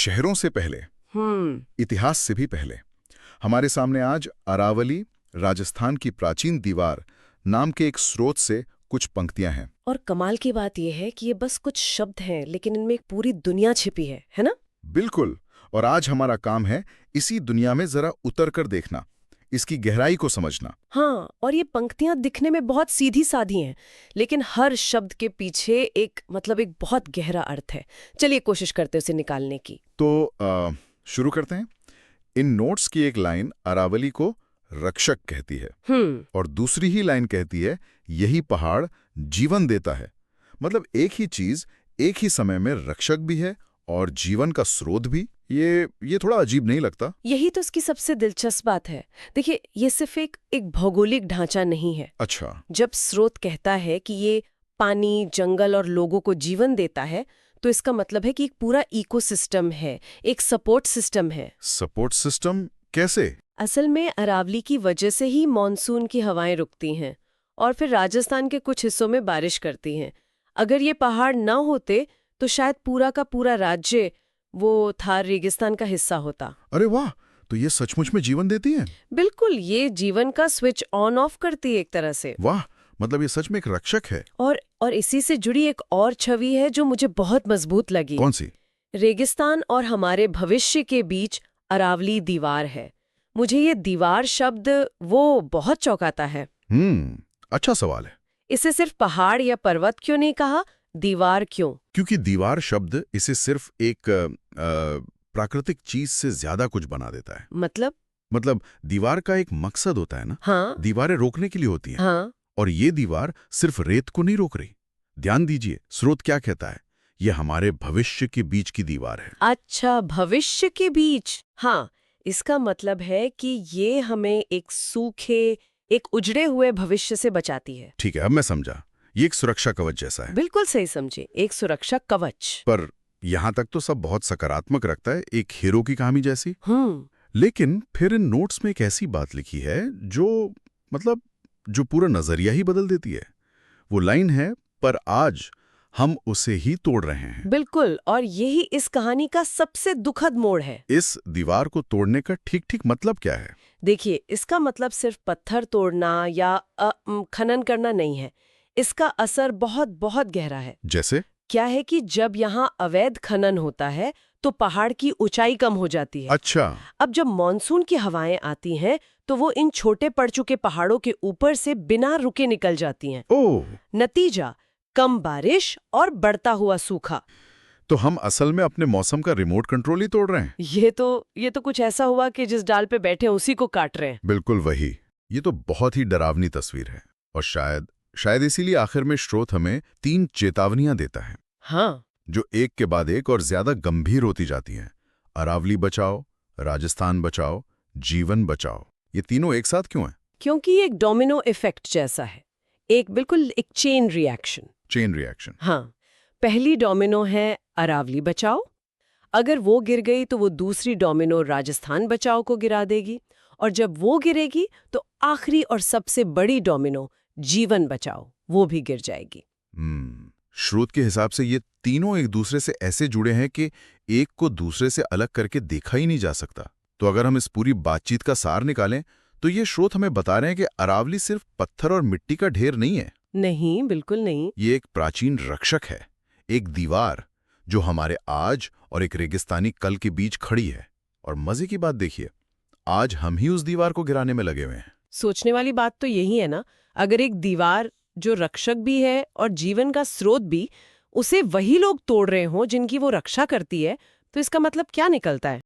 शहरों से पहले, इतिहास से भी पहले, हमारे सामने आज अरावली, राजस्थान की प्राचीन दीवार नाम के एक स्रोत से कुछ पंक्तियां हैं। और कमाल की बात यह है कि ये बस कुछ शब्द हैं, लेकिन इनमें एक पूरी दुनिया छिपी है ना? बिल्कुल। और आज हमारा काम है इसी दुनिया में जरा उतर कर देखना, इसकी गहराई को समझना। हाँ, और ये पंक्तियां दिखने में बहुत सीधी साधी हैं, लेकिन हर शब्द के पीछे एक बहुत गहरा अर्थ है। चलिए कोशिश करते हैं उसे निकालने की। तो शुरू करते हैं। इन नोट्स की एक लाइन अरावली को रक्षक कहती है और दूसरी ही लाइन कहती है यही पहाड़ जीवन देता है। मतलब एक ही चीज एक ही समय में रक्षक भी है और जीवन का स्रोत भी। ये थोड़ा अजीब नहीं लगता? यही तो इसकी सबसे दिलचस्प बात है। देखिए, ये सिर्फ एक भौगोलिक ढांचा नहीं है। अच्छा। जब स्रोत कहता है कि ये पानी, जंगल और लोगों को जीवन देता है, तो इसका मतलब है कि एक पूरा इकोसिस्टम है, एक सपोर्ट सिस्टम है। सपोर्ट सिस्टम कैसे? असल में अरावली की वजह से ही मॉनसून की हवाएं रुकती हैं और फिर राजस्थान के कुछ हिस्सों में बारिश करती हैं। अगर ये पहाड़ न होते तो शायद पूरा का पूरा राज्य वो थार रेगिस्तान का हिस्सा होता। अरे वाह! तो ये सचमुच में जीवन देती है? बिल्कुल, ये जीवन का स्विच ऑन ऑफ करती है एक तरह से। वाह! मतलब ये सच में एक रक्षक है। और इसी से जुड़ी एक और छवि है जो मुझे बहुत मजबूत लगी। कौन सी? रेगिस्तान और हमारे भविष्य के बीच अरावली दीवार है। मुझे ये दीवार शब्द वो बहुत चौंकाता है। अच्छा सवाल है। इसे सिर्फ पहाड़ या पर्वत क्यों नहीं कहा, दीवार क्यों? क्योंकि दीवार शब्द इसे सिर्फ एक प्राकृतिक चीज से ज्यादा कुछ बना देता है। मतलब दीवार का एक मकसद होता है ना। हाँ। दीवारें रोकने के लिए होती हैं। हाँ। और ये दीवार सिर्फ रेत को नहीं रोक रही। ध्यान दीजिए, स्रोत क्या कहता है? ये हमारे भविष्य के बीच की दीवार है। अच्छा, भविष्य के बीच। हाँ, इसका मतलब है कि ये हमें एक सूखे, एक उजड़े हुए भविष्य से बचाती है। ठीक है, अब मैं समझा। ये एक सुरक्षा कवच जैसा है। बिल्कुल सही समझे, एक सुरक्षा कवच। पर यहाँ तक तो सब बहुत सकारात्मक रखता है, एक हीरो की कहानी जैसी। लेकिन फिर इन नोट्स में एक ऐसी बात लिखी है जो पूरा नजरिया ही बदल देती है। वो लाइन है, पर आज हम उसे ही तोड़ रहे हैं। बिल्कुल, और यही इस कहानी का सबसे दुखद मोड़ है। इस दीवार को तोड़ने का ठीक मतलब क्या है? देखिए, इसका मतलब सिर्फ पत्थर तोड़ना या खनन करना नहीं है। इसका असर बहुत बहुत गहरा है। जैसे? क्या है कि जब यहाँ अवैध खनन होता है तो पहाड़ की ऊंचाई कम हो जाती है। अच्छा। अब जब मॉनसून की हवाएं आती हैं तो वो इन छोटे पड़ चुके पहाड़ों के ऊपर से बिना रुके निकल जाती हैं। ओह। नतीजा, कम बारिश और बढ़ता हुआ सूखा। तो हम असल में अपने मौसम का रिमोट कंट्रोल ही तोड़ रहे हैं। ये तो कुछ ऐसा हुआ कि जिस डाल पे बैठे उसी को काट रहे हैं। बिल्कुल वही। ये तो बहुत ही डरावनी तस्वीर है और शायद इसीलिए आखिर में स्रोत हमें 3 चेतावनियां देता है। हाँ। जो एक के बाद एक और ज्यादा गंभीर होती जाती हैं। अरावली बचाओ, राजस्थान बचाओ, जीवन बचाओ। ये तीनों एक साथ क्यों हैं? क्योंकि ये एक डोमिनो इफेक्ट जैसा है। एक चेन रिएक्शन। हाँ, पहली डोमिनो है अरावली बचाओ। अगर वो गिर गई तो वो दूसरी डोमिनो राजस्थान बचाओ को गिरा देगी, और जब वो गिरेगी तो आखिरी और सबसे बड़ी डोमिनो जीवन बचाओ वो भी गिर जाएगी। स्रोत के हिसाब से ये तीनों एक दूसरे से ऐसे जुड़े हैं कि एक को दूसरे से अलग करके देखा ही नहीं जा सकता। तो अगर हम इस पूरी बातचीत का सार निकालें तो ये स्रोत हमें बता रहे हैं कि अरावली सिर्फ पत्थर और मिट्टी का ढेर नहीं है। नहीं, बिल्कुल नहीं। ये एक प्राचीन रक्षक है, एक दीवार जो हमारे आज और एक रेगिस्तानी कल के बीच खड़ी है। और मजे की बात देखिए, आज हम ही उस दीवार को गिराने में लगे हुए हैं। सोचने वाली बात तो यही है ना, अगर एक दीवार जो रक्षक भी है और जीवन का स्रोत भी, उसे वही लोग तोड़ रहे हों जिनकी वो रक्षा करती है, तो इसका मतलब क्या निकलता है?